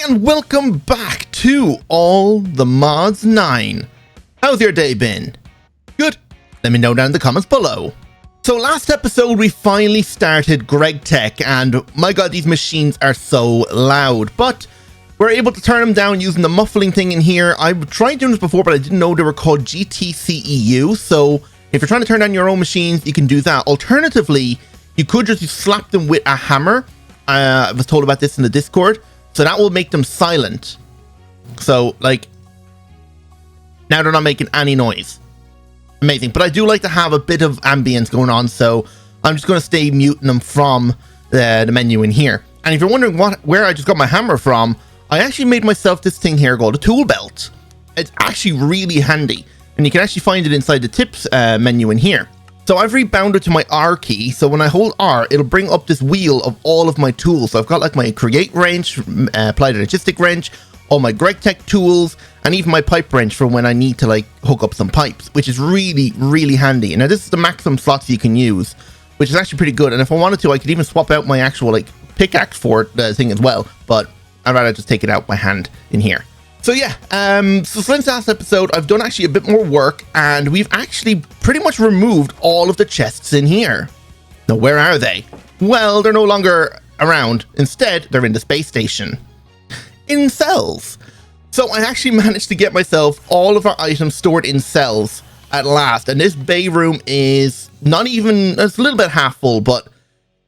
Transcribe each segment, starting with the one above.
and welcome back to All the Mods 9. How's your day been? Good? Let me know down in the comments below. So last episode we finally started Gregtech, and my god, these machines are so loud, but we're able to turn them down using the muffling thing in here. I've tried doing this before, but I didn't know they were called GTCEU, so if you're trying to turn down your own machines, you can do that. Alternatively, you could just slap them with a hammer. I was told about this in the Discord. So that will make them silent. So, like, now they're not making any noise. Amazing. But I do like to have a bit of ambience going on, so I'm just going to stay muting them from the menu in here. And if you're wondering where I just got my hammer from, I actually made myself this thing here called a tool belt. It's actually really handy. And you can actually find it inside the tips menu in here. So I've rebounded to my R key, so when I hold R, it'll bring up this wheel of all of my tools. So I've got like my create wrench, applied logistic wrench, all my Gregtech tools, and even my pipe wrench for when I need to like hook up some pipes, which is really, really handy. And now this is the maximum slots you can use, which is actually pretty good. And if I wanted to, I could even swap out my actual like pickaxe for the thing as well, but I'd rather just take it out by hand in here. So yeah, so since last episode, I've done actually a bit more work, and we've actually pretty much removed all of the chests in here. Now, where are they? Well, they're no longer around. Instead, they're in the space station. In cells. So I actually managed to get myself all of our items stored in cells at last. And this bay room is not even, it's a little bit half full, but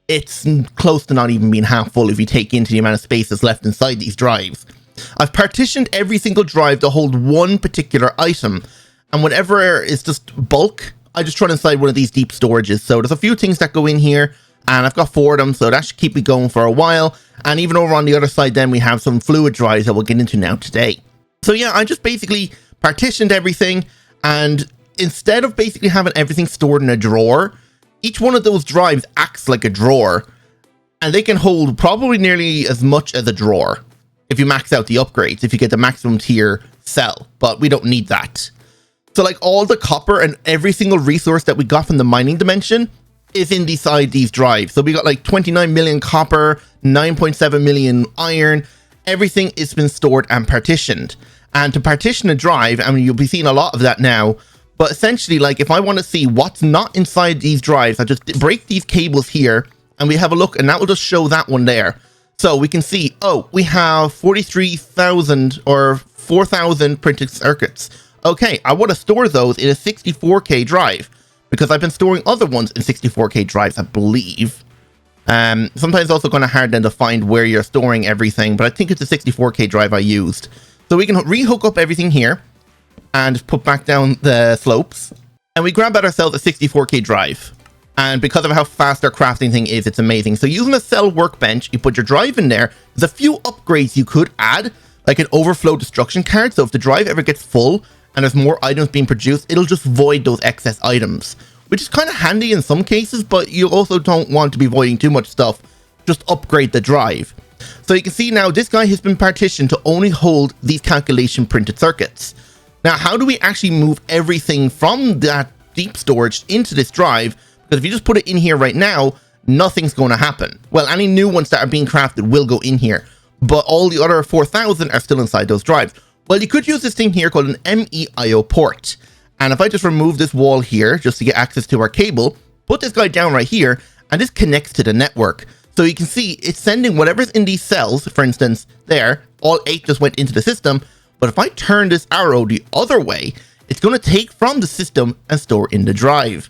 it's close to not even being half full if you take into the amount of space that's left inside these drives. I've partitioned every single drive to hold one particular item, and whatever is just bulk, I just run inside one of these deep storages. So there's a few things that go in here, and I've got 4 of them, so that should keep me going for a while. And even over on the other side then, we have some fluid drives that we'll get into now today. So yeah, I just basically partitioned everything, and instead of basically having everything stored in a drawer, each one of those drives acts like a drawer, and they can hold probably nearly as much as a drawer. If you max out the upgrades, if you get the maximum tier cell, but we don't need that. So like all the copper and every single resource that we got from the mining dimension is inside these drives. So we got like 29 million copper, 9.7 million iron, everything has been stored and partitioned. And to partition a drive, I mean, you'll be seeing a lot of that now, but essentially like if I want to see what's not inside these drives, I just break these cables here and we have a look, and that will just show that one there. So we can see, oh, we have 43,000 or 4,000 printed circuits. Okay, I want to store those in a 64K drive because I've been storing other ones in 64K drives, I believe. Sometimes also kind of hard then to find where you're storing everything, but I think it's a 64K drive I used. So we can re-hook up everything here and put back down the slopes, and we grab out ourselves a 64K drive. And because of how fast our crafting thing is, it's amazing. So using a cell workbench, you put your drive in there. There's a few upgrades you could add, like an overflow destruction card. So if the drive ever gets full and there's more items being produced, it'll just void those excess items, which is kind of handy in some cases, but you also don't want to be voiding too much stuff. Just upgrade the drive. So you can see now this guy has been partitioned to only hold these calculation printed circuits. Now, how do we actually move everything from that deep storage into this drive? Because if you just put it in here right now, nothing's going to happen. Well, any new ones that are being crafted will go in here, but all the other 4,000 are still inside those drives. Well, you could use this thing here called an MEIO port. And if I just remove this wall here, just to get access to our cable, put this guy down right here, and this connects to the network. So you can see it's sending whatever's in these cells, for instance, there, all 8 just went into the system. But if I turn this arrow the other way, it's going to take from the system and store in the drive.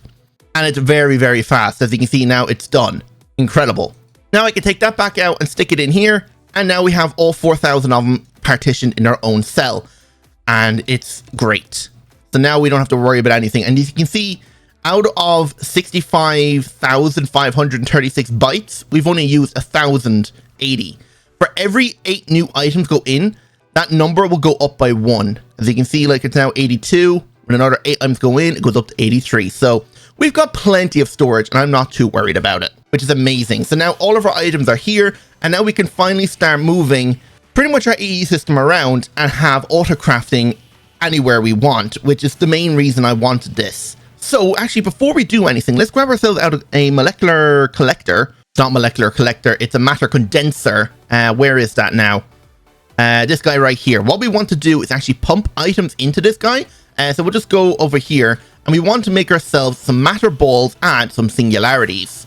And it's very, very fast. As you can see now, it's done. Incredible. Now I can take that back out and stick it in here. And now we have all 4,000 of them partitioned in our own cell. And it's great. So now we don't have to worry about anything. And as you can see, out of 65,536 bytes, we've only used 1,080. For every 8 new items go in, that number will go up by 1. As you can see, like it's now 82. When another 8 items go in, it goes up to 83. So we've got plenty of storage, and I'm not too worried about it, which is amazing. So now all of our items are here, and now we can finally start moving pretty much our EE system around and have autocrafting anywhere we want, which is the main reason I wanted this. So actually, before we do anything, let's grab ourselves out a molecular collector. It's not molecular collector, it's a matter condenser. Where is that now? this guy right here. What we want to do is actually pump items into this guy. So we'll just go over here, and we want to make ourselves some matter balls and some singularities.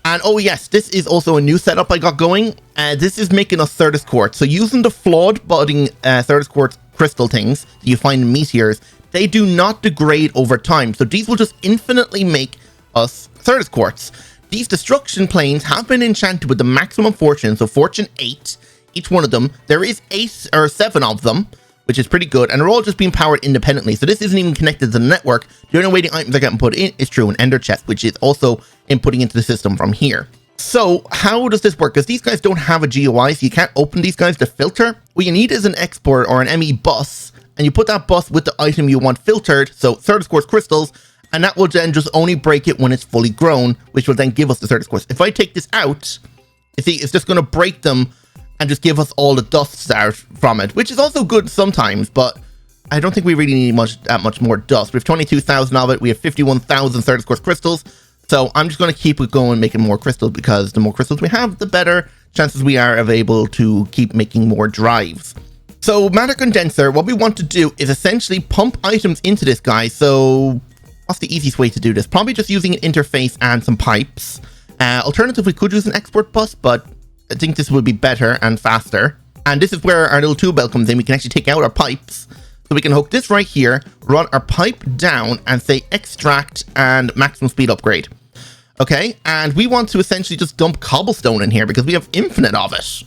And oh yes, this is also a new setup I got going. This is making us Certus Quartz. So using the flawed budding Certus Quartz crystal things you find in meteors, they do not degrade over time. So these will just infinitely make us Certus Quartz. These destruction planes have been enchanted with the maximum fortune, so fortune 8, each one of them. There is 8 or 7 of them, which is pretty good, and they're all just being powered independently. So this isn't even connected to the network. The only way the items are getting put in is through an ender chest, which is also inputting into the system from here. So how does this work? Because these guys don't have a GUI, so you can't open these guys to filter. What you need is an export or an ME bus, and you put that bus with the item you want filtered, so Certus Quartz crystals, and that will then just only break it when it's fully grown, which will then give us the Certus Quartz. If I take this out, you see, it's just going to break them and just give us all the dusts out from it, which is also good sometimes, but I don't think we really need that much more dust. We have 22,000 of it. We have 51,000 Certus Quartz crystals. So I'm just going to keep it going, making more crystals, because the more crystals we have, the better chances we are of able to keep making more drives. So matter condenser, what we want to do is essentially pump items into this guy. So what's the easiest way to do this? Probably just using an interface and some pipes. Alternatively, we could use an export bus, but I think this would be better and faster. And this is where our little tool belt comes in. We can actually take out our pipes. So we can hook this right here, run our pipe down and say extract and maximum speed upgrade. Okay, and we want to essentially just dump cobblestone in here because we have infinite of it.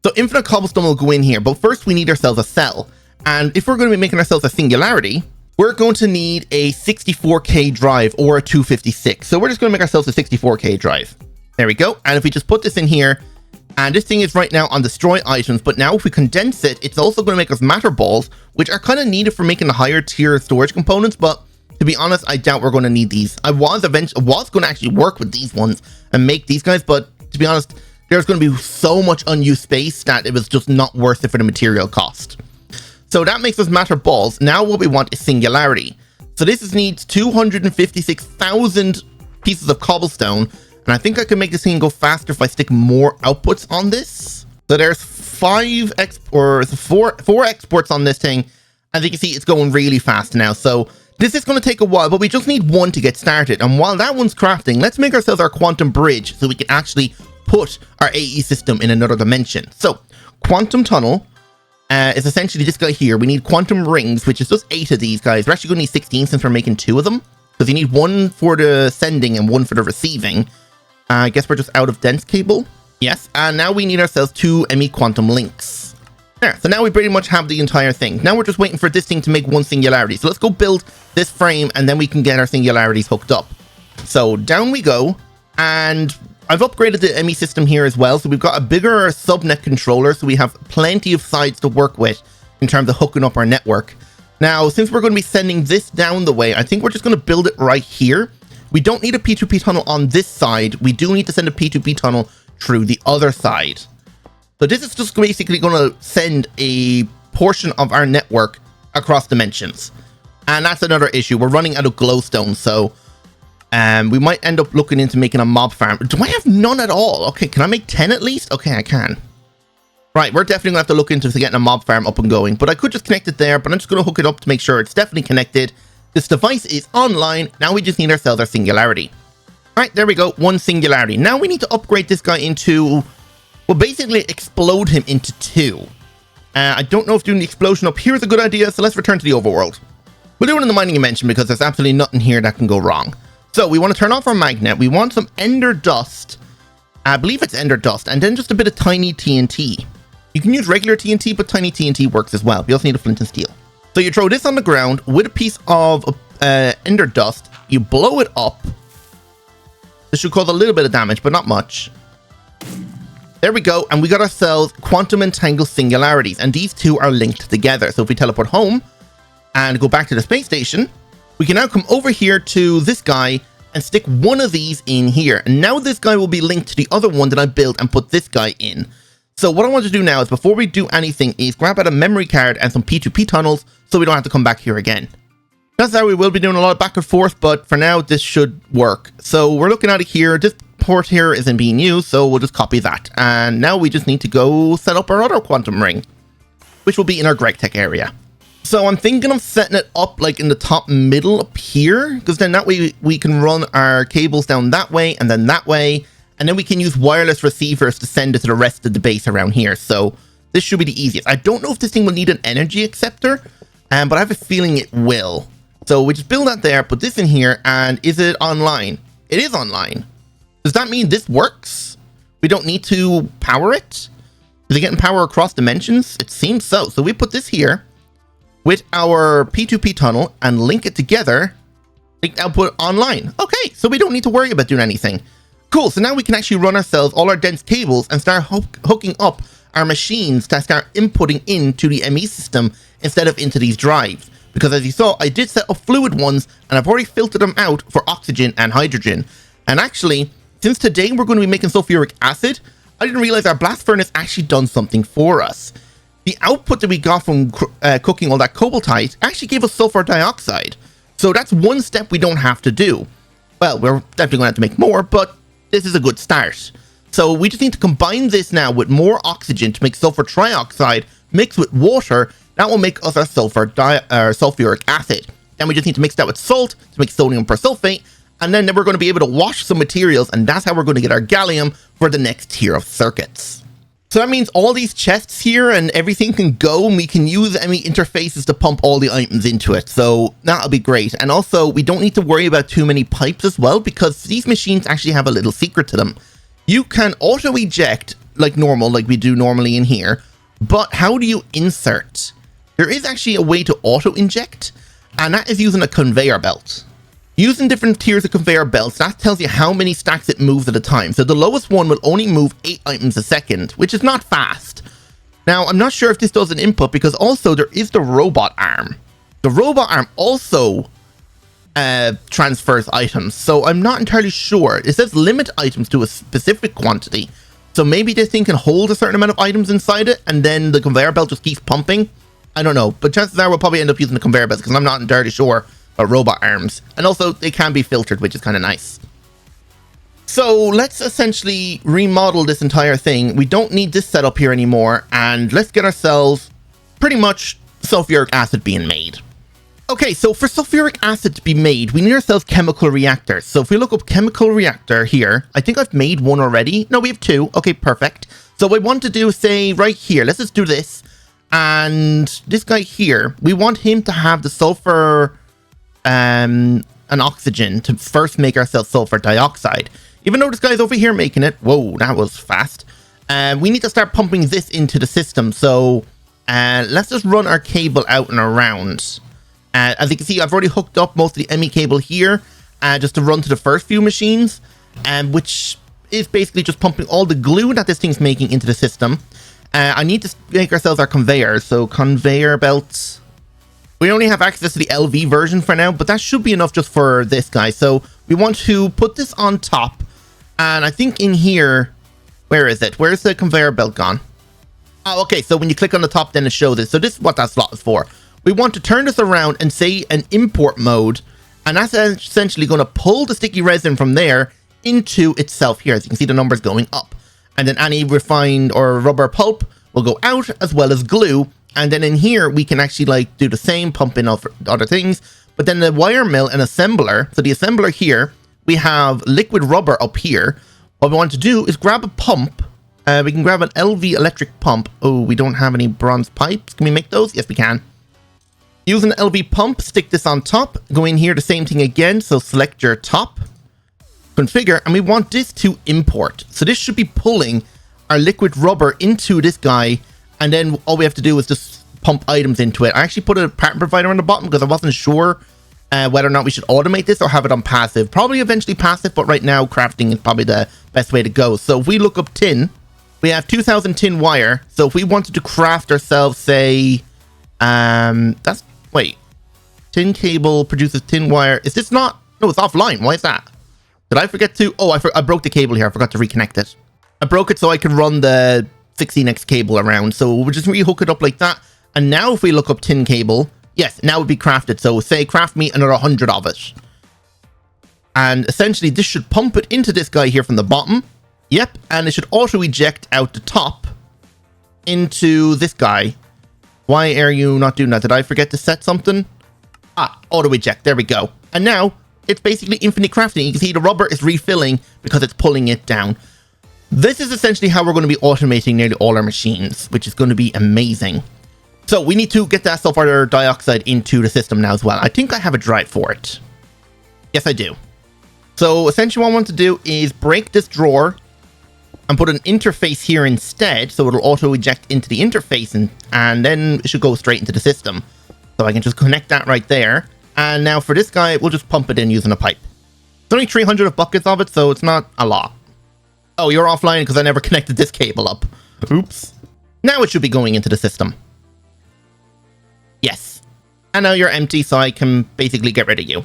So infinite cobblestone will go in here, but first we need ourselves a cell. And if we're going to be making ourselves a singularity, we're going to need a 64K drive or a 256. So we're just going to make ourselves a 64K drive. There we go. And if we just put this in here, and this thing is right now on destroy items, but now if we condense it, it's also going to make us matter balls, which are kind of needed for making the higher tier storage components, but to be honest, I doubt we're going to need these. I was going to actually work with these ones and make these guys, but to be honest, there's going to be so much unused space that it was just not worth it for the material cost. So that makes us matter balls. Now what we want is singularity. So this needs 256,000 pieces of cobblestone, and I think I can make this thing go faster if I stick more outputs on this. So there's 4 exports on this thing. As you can see, it's going really fast now. So this is going to take a while, but we just need one to get started. And while that one's crafting, let's make ourselves our quantum bridge so we can actually put our AE system in another dimension. So quantum tunnel is essentially this guy here. We need quantum rings, which is just 8 of these guys. We're actually going to need 16 since we're making 2 of them, because you need 1 for the sending and 1 for the receiving. I guess we're just out of dense cable. Yes, and now we need ourselves 2 ME quantum links. There, so now we pretty much have the entire thing. Now we're just waiting for this thing to make 1 singularity. So let's go build this frame, and then we can get our singularities hooked up. So down we go, and I've upgraded the ME system here as well. So we've got a bigger subnet controller, so we have plenty of sides to work with in terms of hooking up our network. Now, since we're going to be sending this down the way, I think we're just going to build it right here. We don't need a P2P tunnel on this side. We do need to send a P2P tunnel through the other side. So this is just basically going to send a portion of our network across dimensions. And that's another issue. We're running out of glowstone, so we might end up looking into making a mob farm. Do I have none at all? Okay, can I make 10 at least? Okay, I can. Right, we're definitely going to have to look into getting a mob farm up and going. But I could just connect it there, but I'm just going to hook it up to make sure it's definitely connected. This device is online. Now we just need ourselves our singularity. All right, there we go. 1 singularity. Now we need to upgrade this guy into, well, basically explode him into 2. I don't know if doing the explosion up here is a good idea, so let's return to the overworld. We'll do it in the mining dimension because there's absolutely nothing here that can go wrong. So we want to turn off our magnet. We want some ender dust. I believe it's ender dust, and then just a bit of tiny TNT. You can use regular TNT, but tiny TNT works as well. You also need a flint and steel. So you throw this on the ground with a piece of ender dust. You blow it up. This should cause a little bit of damage, but not much. There we go. And we got ourselves quantum entangled singularities. And these two are linked together. So if we teleport home and go back to the space station, we can now come over here to this guy and stick one of these in here. And now this guy will be linked to the other one that I built and put this guy in. So what I want to do now is, before we do anything, is grab out a memory card and some P2P tunnels so we don't have to come back here again. That's how we will be doing a lot of back and forth, but for now this should work. So we're looking at it here. This port here isn't being used, so we'll just copy that. And now we just need to go set up our other quantum ring. which will be in our Gregtech area. So I'm thinking of setting it up like in the top middle up here, because then that way we can run our cables down that way and then that way, and then we can use wireless receivers to send it to the rest of the base around here. So this should be the easiest. I don't know if this thing will need an energy acceptor, but I have a feeling it will. So we just build that there, put this in here, and is it online? It is online. Does that mean this works? We don't need to power it? Is it getting power across dimensions? It seems so. So we put this here with our P2P tunnel and link it together, link output online. Okay, so we don't need to worry about doing anything. Cool, so now we can actually run ourselves all our dense cables and start hooking up our machines to start inputting into the ME system instead of into these drives. Because as you saw, I did set up fluid ones and I've already filtered them out for oxygen and hydrogen. And actually, since today we're going to be making sulfuric acid, I didn't realize our blast furnace actually done something for us. The output that we got from cooking all that cobaltite actually gave us sulfur dioxide. So that's one step we don't have to do. Well, we're definitely going to have to make more, but this is a good start. So we just need to combine this now with more oxygen to make sulfur trioxide mixed with water. That will make us our sulfuric acid. Then we just need to mix that with salt to make sodium persulfate. And then we're going to be able to wash some materials, and that's how we're going to get our gallium for the next tier of circuits. So that means all these chests here and everything can go, and we can use ME interfaces to pump all the items into it. So that'll be great. And also, we don't need to worry about too many pipes as well, because these machines actually have a little secret to them. You can auto-eject like normal, like we do normally in here, but how do you insert? There is actually a way to auto-inject, and that is using a conveyor belt. Using different tiers of conveyor belts, that tells you how many stacks it moves at a time. So the lowest one will only move 8 items a second, which is not fast. Now, I'm not sure if this does an input, because also there is the robot arm. The robot arm also transfers items, so I'm not entirely sure. It says limit items to a specific quantity. So maybe this thing can hold a certain amount of items inside it, and then the conveyor belt just keeps pumping. I don't know, but chances are we'll probably end up using the conveyor belt, because I'm not entirely sure. Robot arms, and also they can be filtered, which is kind of nice. So let's essentially remodel this entire thing. We don't need this setup here anymore, and let's get ourselves pretty much sulfuric acid being made. Okay, so for sulfuric acid to be made, we need ourselves chemical reactors. So if we look up chemical reactor here, I think I've made one already. No, we have 2. Okay, perfect. So what I want to do, say right here, let's just do this, and this guy here, we want him to have the sulfur and oxygen to first make ourselves sulfur dioxide. Even though this guy's over here making it, whoa, that was fast. We need to start pumping this into the system. So let's just run our cable out and around. As you can see, I've already hooked up most of the ME cable here just to run to the first few machines, which is basically just pumping all the glue that this thing's making into the system. I need to make ourselves our conveyors. So conveyor belts. We only have access to the LV version for now, but that should be enough just for this guy. So we want to put this on top. And I think in here, where is it? Where's the conveyor belt gone? Oh, okay. So when you click on the top, then it shows it. So this is what that slot is for. We want to turn this around and say an import mode. And that's essentially going to pull the sticky resin from there into itself here. As you can see, the numbers going up. And then any refined or rubber pulp will go out, as well as glue. And then in here, we can actually like do the same, pump in other things. But then the wire mill and assembler. So the assembler here, we have liquid rubber up here. What we want to do is grab a pump. We can grab an LV electric pump. Oh, we don't have any bronze pipes. Can we make those? Yes, we can. Use an LV pump, stick this on top. Go in here, the same thing again. So select your top, configure, and we want this to import. So this should be pulling our liquid rubber into this guy. And then all we have to do is just pump items into it. I actually put a partner provider on the bottom because I wasn't sure whether or not we should automate this or have it on passive. Probably eventually passive, but right now crafting is probably the best way to go. So if we look up tin, we have 2000 tin wire. So if we wanted to craft ourselves, say, tin cable produces tin wire. Is this not? No, it's offline. Why is that? Did I forget to? Oh, I broke the cable here. I forgot to reconnect it. I broke it so I could run the 16x cable around. So we'll just rehook it up like that. And now if we look up tin cable, yes, now it would be crafted. So say craft me another 100 of it. And essentially this should pump it into this guy here from the bottom. Yep. And it should auto eject out the top into this guy. Why are you not doing that? Did I forget to set something? Ah, auto eject. There we go. And now it's basically infinite crafting. You can see the rubber is refilling because it's pulling it down. This is essentially how we're going to be automating nearly all our machines, which is going to be amazing. So we need to get that sulfur dioxide into the system now as well. I think I have a drive for it. Yes, I do. So essentially what I want to do is break this drawer and put an interface here instead, so it'll auto eject into the interface, and then it should go straight into the system. So I can just connect that right there. And now for this guy, we'll just pump it in using a pipe. It's only 300 buckets of it, so it's not a lot. Oh, you're offline because I never connected this cable up. Oops. Now it should be going into the system. Yes. And now you're empty, so I can basically get rid of you.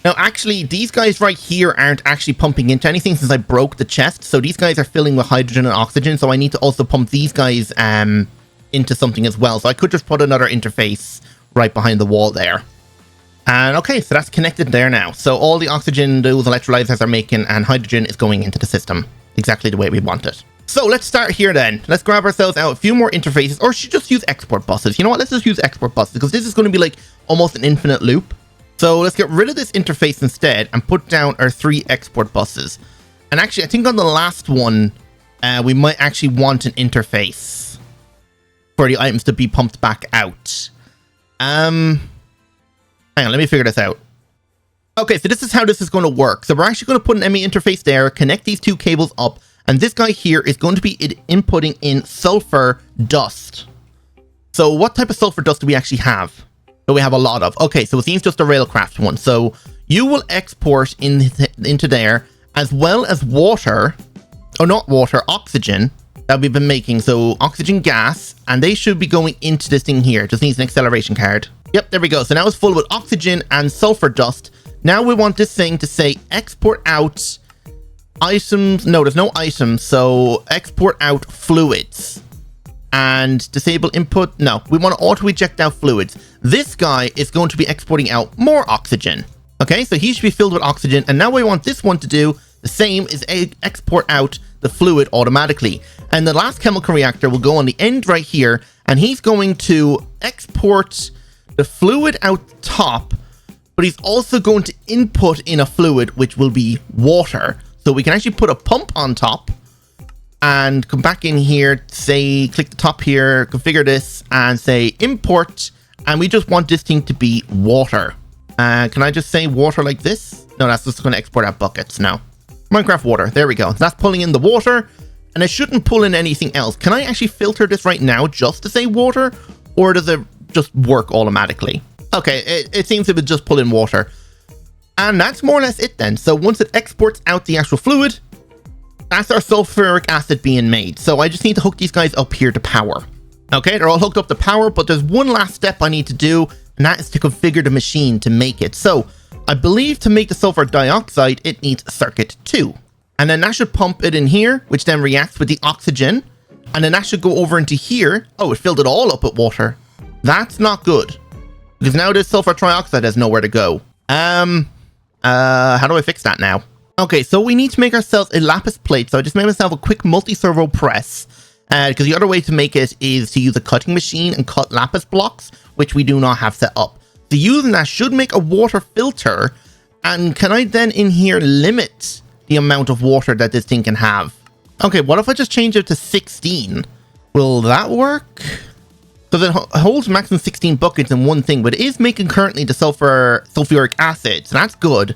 Now, actually, these guys right here aren't actually pumping into anything since I broke the chest. So these guys are filling with hydrogen and oxygen. So I need to also pump these guys into something as well. So I could just put another interface right behind the wall there. And okay, so that's connected there now. So all the oxygen those electrolyzers are making and hydrogen is going into the system exactly the way we want it. So let's start here then. Let's grab ourselves out a few more interfaces, or should just use export buses. You know what? Let's just use export buses because this is going to be like almost an infinite loop. So let's get rid of this interface instead and put down our 3 export buses. And actually, I think on the last one, we might actually want an interface for the items to be pumped back out. Hang on, let me figure this out. Okay, so this is how this is going to work. So we're actually going to put an ME interface there, connect these 2 cables up, and this guy here is going to be inputting in sulfur dust. So what type of sulfur dust do we actually have? That we have a lot of. Okay, so it seems just a railcraft one. So you will export into there, as well as water, or not water, oxygen that we've been making. So oxygen gas, and they should be going into this thing here. Just needs an acceleration card. Yep, there we go. So now it's full with oxygen and sulfur dust. Now we want this thing to say export out items. No, there's no items. So export out fluids. And disable input. No, we want to auto eject out fluids. This guy is going to be exporting out more oxygen. Okay, so he should be filled with oxygen. And now we want this one to do the same, is export out the fluid automatically. And the last chemical reactor will go on the end right here. And he's going to export the fluid out the top. But he's also going to input in a fluid, which will be water. So we can actually put a pump on top. And come back in here, say, click the top here, configure this, and say import. And we just want this thing to be water. Can I just say water like this? No, that's just going to export out buckets now. Minecraft water, there we go. So that's pulling in the water, and it shouldn't pull in anything else. Can I actually filter this right now just to say water? Or does it just work automatically? Okay, it seems it would just pull in water. And that's more or less it then. So once it exports out the actual fluid, that's our sulfuric acid being made. So I just need to hook these guys up here to power. Okay, they're all hooked up to power, but there's one last step I need to do, and that is to configure the machine to make it. So I believe to make the sulfur dioxide, it needs circuit 2. And then that should pump it in here, which then reacts with the oxygen. And then that should go over into here. Oh, it filled it all up with water. That's not good. Because now this sulfur trioxide has nowhere to go. How do I fix that now? Okay, so we need to make ourselves a lapis plate. So I just made myself a quick multi-servo press. Because the other way to make it is to use a cutting machine and cut lapis blocks, which we do not have set up. So using that should make a water filter. And can I then in here limit the amount of water that this thing can have? Okay, what if I just change it to 16? Will that work? Because it holds maximum 16 buckets in one thing, but it is making currently the sulfuric acid, so that's good.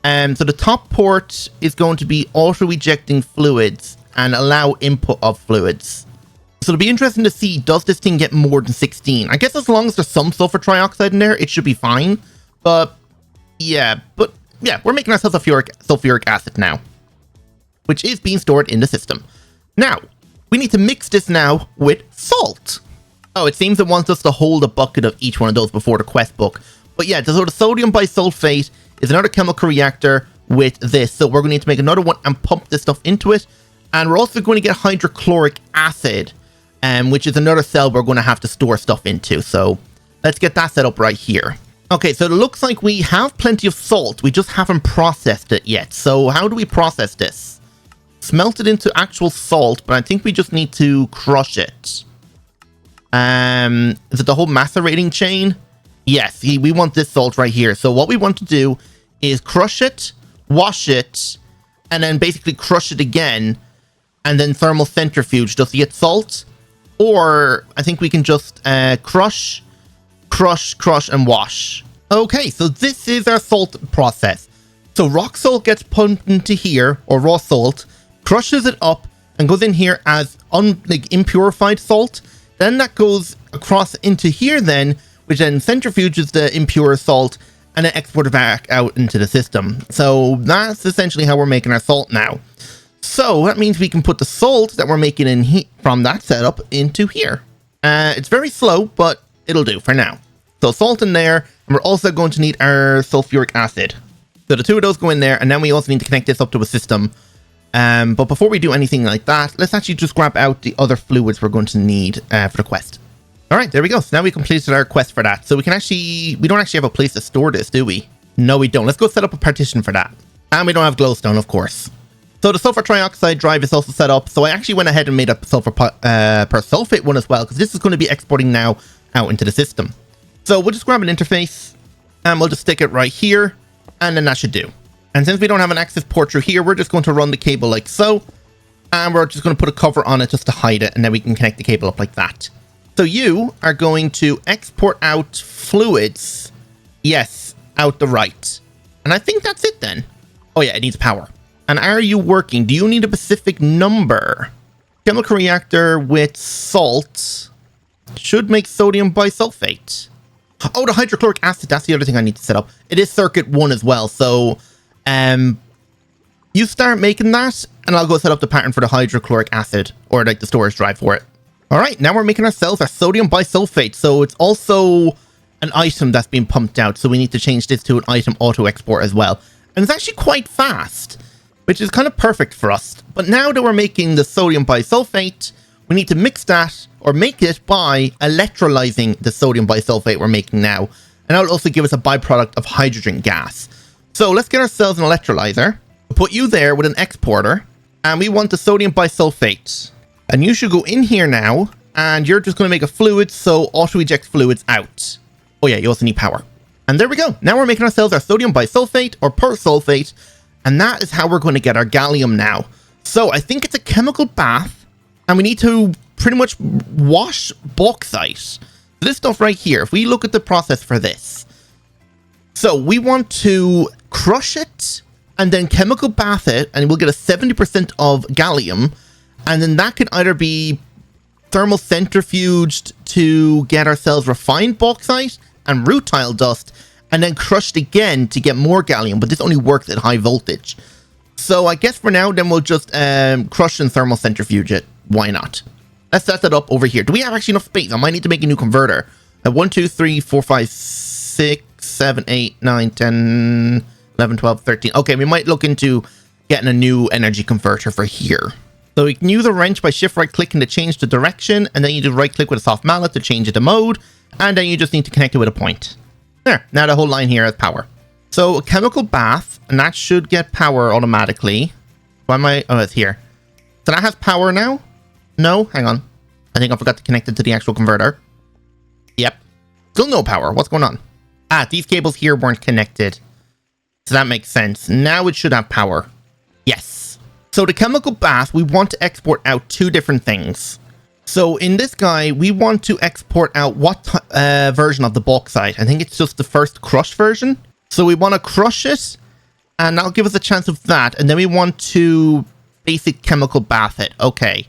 So the top port is going to be auto-ejecting fluids and allow input of fluids. So it'll be interesting to see, does this thing get more than 16? I guess as long as there's some sulfur trioxide in there, it should be fine. But yeah, we're making ourselves a sulfuric acid now, which is being stored in the system. Now, we need to mix this now with salt. Oh, it seems it wants us to hold a bucket of each one of those before the quest book. But yeah, so the sodium bisulfate is another chemical reactor with this. So we're going to need to make another one and pump this stuff into it. And we're also going to get hydrochloric acid, which is another cell we're going to have to store stuff into. So let's get that set up right here. Okay, so it looks like we have plenty of salt. We just haven't processed it yet. So how do we process this? Smelt it into actual salt, but I think we just need to crush it. Is it the whole macerating chain? Yes, we want this salt right here. So what we want to do is crush it, wash it, and then basically crush it again, and then thermal centrifuge just to get salt. Or I think we can just crush, and wash. Okay, so this is our salt process. So rock salt gets pumped into here, or raw salt, crushes it up, and goes in here as impurified salt. Then that goes across into here then, which then centrifuges the impure salt and then exported back out into the system. So that's essentially how we're making our salt now. So that means we can put the salt that we're making in from that setup into here. It's very slow, but it'll do for now. So salt in there, and we're also going to need our sulfuric acid. So the two of those go in there, and then we also need to connect this up to a system. But before we do anything like that, let's actually just grab out the other fluids we're going to need for the quest. All right, there we go. So now we completed our quest for that. So we don't actually have a place to store this, do we? No, we don't. Let's go set up a partition for that. And we don't have glowstone, of course. So the sulfur trioxide drive is also set up. So I actually went ahead and made a sulfur persulfate one as well, because this is going to be exporting now out into the system. So we'll just grab an interface and we'll just stick it right here, and then that should do. And since we don't have an access port through here, we're just going to run the cable like so, and we're just going to put a cover on it just to hide it, and then we can connect the cable up like that. So you are going to export out fluids, yes, out the right. And I think that's it then. Oh yeah, it needs power. And are you working? Do you need a specific number? Chemical reactor with salt should make sodium bisulfate. Oh, the hydrochloric acid, that's the other thing I need to set up. It is circuit 1 as well, so you start making that, and I'll go set up the pattern for the hydrochloric acid, or like the storage drive for it. All right, now we're making ourselves our sodium bisulfate, so it's also an item that's being pumped out, so we need to change this to an item auto export as well. And it's actually quite fast, which is kind of perfect for us. But now that we're making the sodium bisulfate, we need to mix that, or make it by electrolyzing the sodium bisulfate we're making now. And that will also give us a byproduct of hydrogen gas. So let's get ourselves an electrolyzer. We'll put you there with an exporter, and we want the sodium bisulfate. And you should go in here now, and you're just going to make a fluid, so auto-eject fluids out. Oh yeah, you also need power. And there we go. Now we're making ourselves our sodium bisulfate, or persulfate, and that is how we're going to get our gallium now. So I think it's a chemical bath, and we need to pretty much wash bauxite. So this stuff right here, if we look at the process for this. So we want to crush it, and then chemical bath it, and we'll get a 70% of gallium. And then that could either be thermal centrifuged to get ourselves refined bauxite and rutile dust, and then crushed again to get more gallium, but this only works at high voltage. So I guess for now, then we'll just crush and thermal centrifuge it. Why not? Let's set that up over here. Do we have actually enough space? I might need to make a new converter. 1, 2, 3, 4, 5, 6, 7, 8, 9, 10, 11, 12, 13. Okay, we might look into getting a new energy converter for here. So we can use a wrench by shift right clicking to change the direction, and then you just right click with a soft mallet to change it to mode, and then you just need to connect it with a point. There, now the whole line here has power. So a chemical bath, and that should get power automatically. Why am I? Oh, it's here. So that has power now? No, hang on. I think I forgot to connect it to the actual converter. Yep. Still no power. What's going on? Ah, these cables here weren't connected. So that makes sense. Now it should have power. Yes. So the chemical bath, we want to export out 2 different things. So in this guy, we want to export out what version of the bauxite? I think it's just the first crush version. So we want to crush it, and that'll give us a chance of that. And then we want to basic chemical bath it. Okay.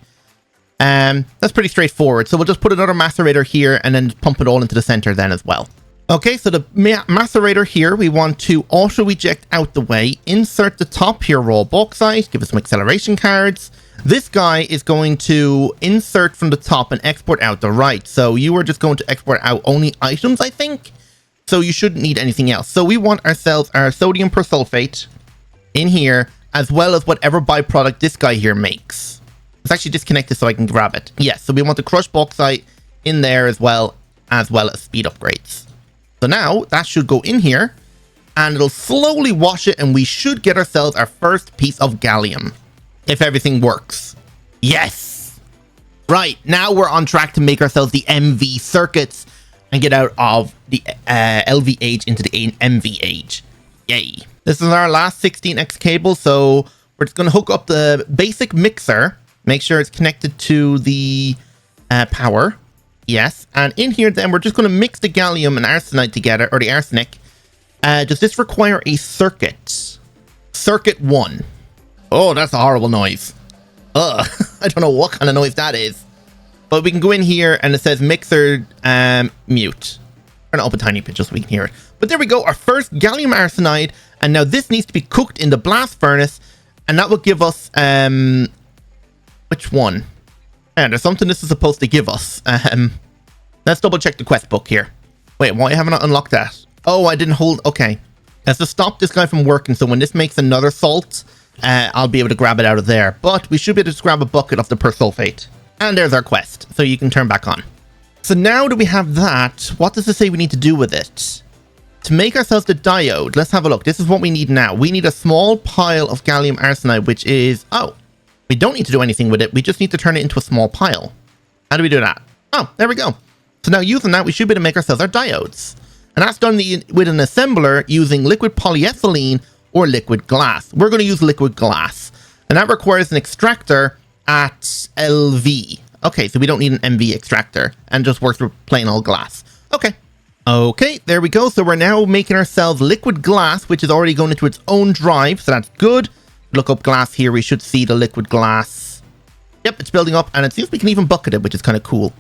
That's pretty straightforward. So we'll just put another macerator here and then pump it all into the center then as well. Okay, so the macerator here, we want to auto eject out the way, insert the top here raw bauxite, give us some acceleration cards. This guy is going to insert from the top and export out the right. So you are just going to export out only items, I think. So you shouldn't need anything else. So we want ourselves our sodium persulfate in here, as well as whatever byproduct this guy here makes. Let's actually disconnect this so I can grab it. Yes, so we want the crushed bauxite in there as well as speed upgrades. So now that should go in here, and it'll slowly wash it, and we should get ourselves our first piece of gallium. If everything works. Yes! Right, now we're on track to make ourselves the MV circuits and get out of the LV age into the MV age. Yay. This is our last 16x cable, so we're just going to hook up the basic mixer. Make sure it's connected to the power. Yes, and in here then we're just going to mix the gallium and arsenide together, or the arsenic. Does this require a circuit? Circuit 1. Oh, that's a horrible noise. Ugh, I don't know what kind of noise that is. But we can go in here and it says mixer mute. I'm going to open tiny bit just so we can hear it. But there we go, our first gallium arsenide. And now this needs to be cooked in the blast furnace. And that will give us, which one? Yeah, there's something this is supposed to give us. Let's double check the quest book here. Wait, why haven't I unlocked that? Oh, I didn't hold, okay. That's to stop this guy from working. So when this makes another salt, I'll be able to grab it out of there. But we should be able to grab a bucket of the persulfate. And there's our quest. So you can turn back on. So now that we have that, what does it say we need to do with it? To make ourselves the diode, let's have a look. This is what we need now. We need a small pile of gallium arsenide, which is... Oh, we don't need to do anything with it. We just need to turn it into a small pile. How do we do that? Oh, there we go. So now using that, we should be able to make ourselves our diodes. And that's done with an assembler using liquid polyethylene or liquid glass. We're going to use liquid glass. And that requires an extractor at LV. Okay, so we don't need an MV extractor. And just works with plain old glass. Okay. Okay, there we go. So we're now making ourselves liquid glass, which is already going into its own drive. So that's good. Look up glass here. We should see the liquid glass. Yep, it's building up. And it seems we can even bucket it, which is kind of cool.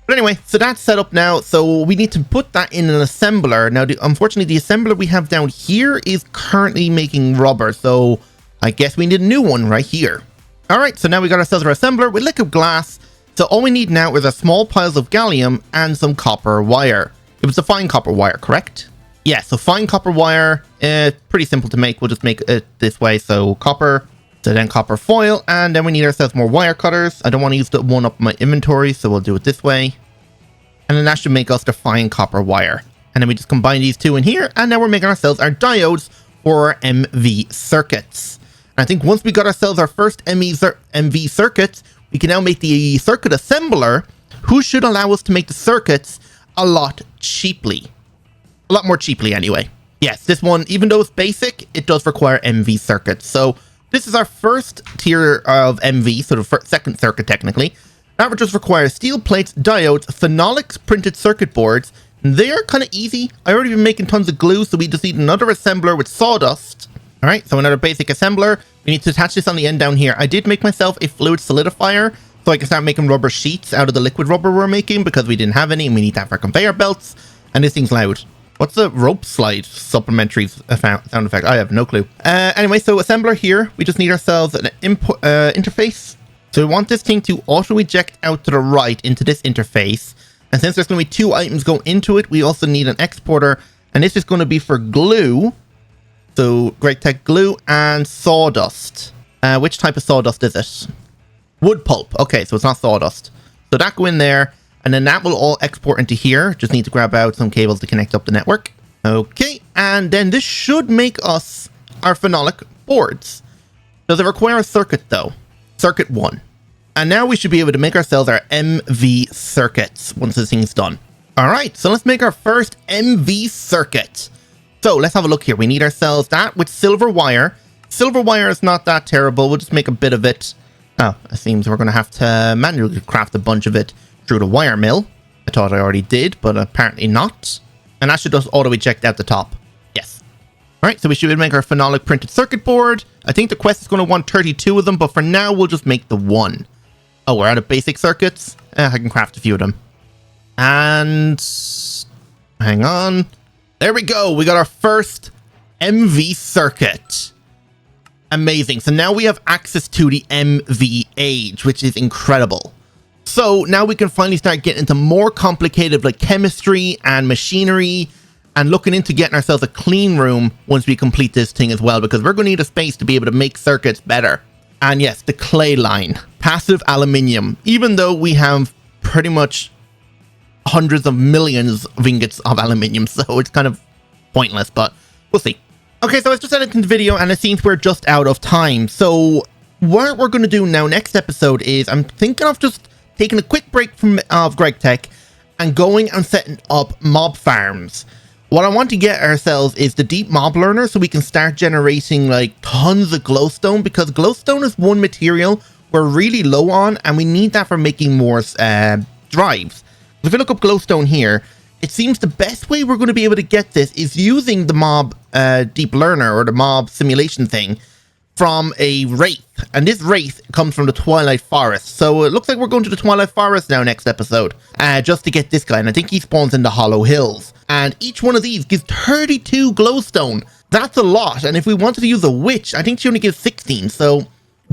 But anyway, so that's set up now. So we need to put that in an assembler. Now, unfortunately, the assembler we have down here is currently making rubber. So I guess we need a new one right here. All right, so now we got ourselves our assembler with liquid glass. So all we need now is a small piles of gallium and some copper wire. It was a fine copper wire, correct? Yeah, so fine copper wire, pretty simple to make. We'll just make it this way. So copper, so then copper foil, and then we need ourselves more wire cutters. I don't want to use the one up in my inventory, so we'll do it this way. And then that should make us the fine copper wire. And then we just combine these two in here, and now we're making ourselves our diodes for our MV circuits. And I think once we got ourselves our first MV circuits, we can now make the circuit assembler, who should allow us to make the circuits a lot cheaply. A lot more cheaply anyway. Yes, this one, even though it's basic, it does require MV circuits. So this is our first tier of MV, so the second circuit technically. That would just require steel plates, diodes, phenolics printed circuit boards. And they are kind of easy. I already been making tons of glue, so we just need another assembler with sawdust. All right, so another basic assembler. We need to attach this on the end down here. I did make myself a fluid solidifier, so I can start making rubber sheets out of the liquid rubber we're making because we didn't have any and we need that for conveyor belts. And this thing's loud. What's the rope slide supplementary sound effect? I have no clue. Anyway, so assembler here. We just need ourselves an input interface. So we want this thing to auto eject out to the right into this interface. And since there's going to be two items going into it, we also need an exporter. And this is going to be for glue. So Gregtech glue and sawdust. Which type of sawdust is it? Wood pulp. Okay, so it's not sawdust. So that go in there, and then that will all export into here. Just need to grab out some cables to connect up the network. Okay, and then this should make us our phenolic boards. Does it require a circuit though? Circuit 1. And now we should be able to make ourselves our MV circuits once this thing's done. All right, so let's make our first MV circuit. So let's have a look here. We need ourselves that with silver wire. Silver wire is not that terrible. We'll just make a bit of it. Oh, it seems we're going to have to manually craft a bunch of it through the wire mill. I thought I already did, but apparently not. And that should just auto eject out the top. Yes. All right, so we should make our phenolic printed circuit board. I think the quest is going to want 32 of them, but for now, we'll just make the one. Oh, we're out of basic circuits. I can craft a few of them. And hang on. There we go. We got our first MV circuit. Amazing. So now we have access to the MV age, which is incredible. So now we can finally start getting into more complicated like chemistry and machinery and looking into getting ourselves a clean room once we complete this thing as well, because we're going to need a space to be able to make circuits better. And yes, the clay line, passive aluminium, even though we have pretty much hundreds of millions of ingots of aluminium, so it's kind of pointless, but we'll see. Okay, so I was just editing the video and it seems we're just out of time. So what we're going to do now next episode is I'm thinking of just taking a quick break from Gregtech and going and setting up mob farms. What I want to get ourselves is the deep mob learner so we can start generating like tons of glowstone, because glowstone is one material we're really low on and we need that for making more drives. If we look up glowstone here, it seems the best way we're going to be able to get this is using the mob deep learner or the mob simulation thing from a wraith, and this wraith comes from the Twilight Forest. So it looks like we're going to the Twilight Forest now next episode, just to get this guy, and I think he spawns in the Hollow Hills, and each one of these gives 32 glowstone. That's a lot, and if we wanted to use a witch, I think she only gives 16, so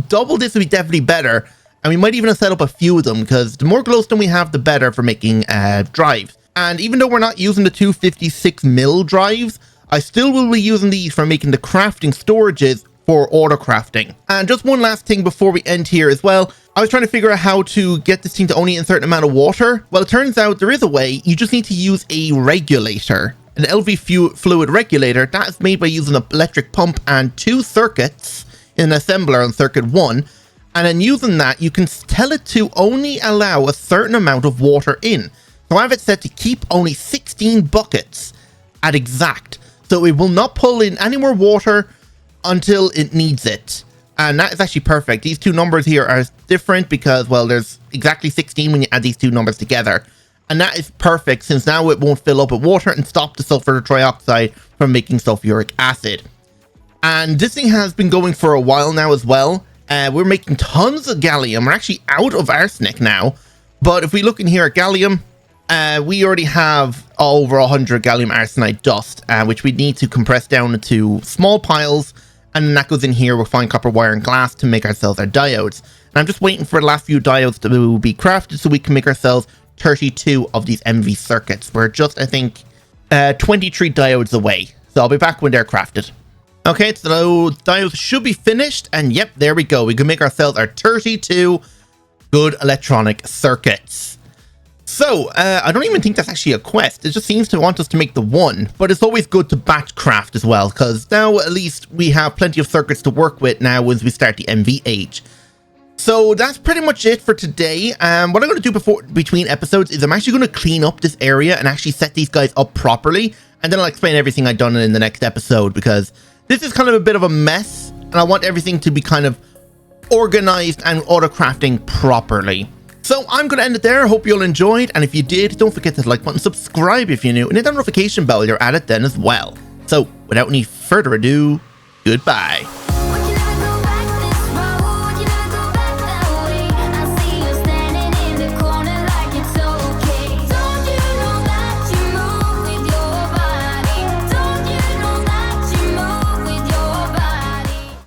double this would be definitely better, and we might even set up a few of them, because the more glowstone we have, the better for making drives. And even though we're not using the 256 mil drives, I still will be using these for making the crafting storages for autocrafting. And just one last thing before we end here as well. I was trying to figure out how to get this thing to only a certain amount of water. Well, it turns out there is a way. You just need to use a regulator, an LV fluid regulator. That is made by using an electric pump and 2 circuits in an assembler on circuit 1. And then using that, you can tell it to only allow a certain amount of water in. So I have it set to keep only 16 buckets at exact. So it will not pull in any more water until it needs it. And that is actually perfect. These two numbers here are different because, well, there's exactly 16 when you add these two numbers together. And that is perfect since now it won't fill up with water and stop the sulfur trioxide from making sulfuric acid. And this thing has been going for a while now as well. We're making tons of gallium. We're actually out of arsenic now. But if we look in here at gallium, we already have over 100 gallium arsenide dust, which we need to compress down into small piles, and then that goes in here with fine copper wire and glass to make ourselves our diodes. And I'm just waiting for the last few diodes to be crafted so we can make ourselves 32 of these MV circuits. We're just, I think, 23 diodes away, so I'll be back when they're crafted. Okay, so diodes should be finished, and yep, there we go. We can make ourselves our 32 good electronic circuits. So, I don't even think that's actually a quest. It just seems to want us to make the one, but it's always good to batch craft as well, because now at least we have plenty of circuits to work with now once we start the MV age. So that's pretty much it for today. What I'm going to do between episodes is I'm actually going to clean up this area and actually set these guys up properly, and then I'll explain everything I've done in the next episode, because this is kind of a bit of a mess, and I want everything to be kind of organized and auto-crafting properly. So I'm going to end it there. I hope you all enjoyed. And if you did, don't forget to hit the like button, subscribe if you're new, and hit that notification bell while you're at it then as well. So without any further ado, goodbye.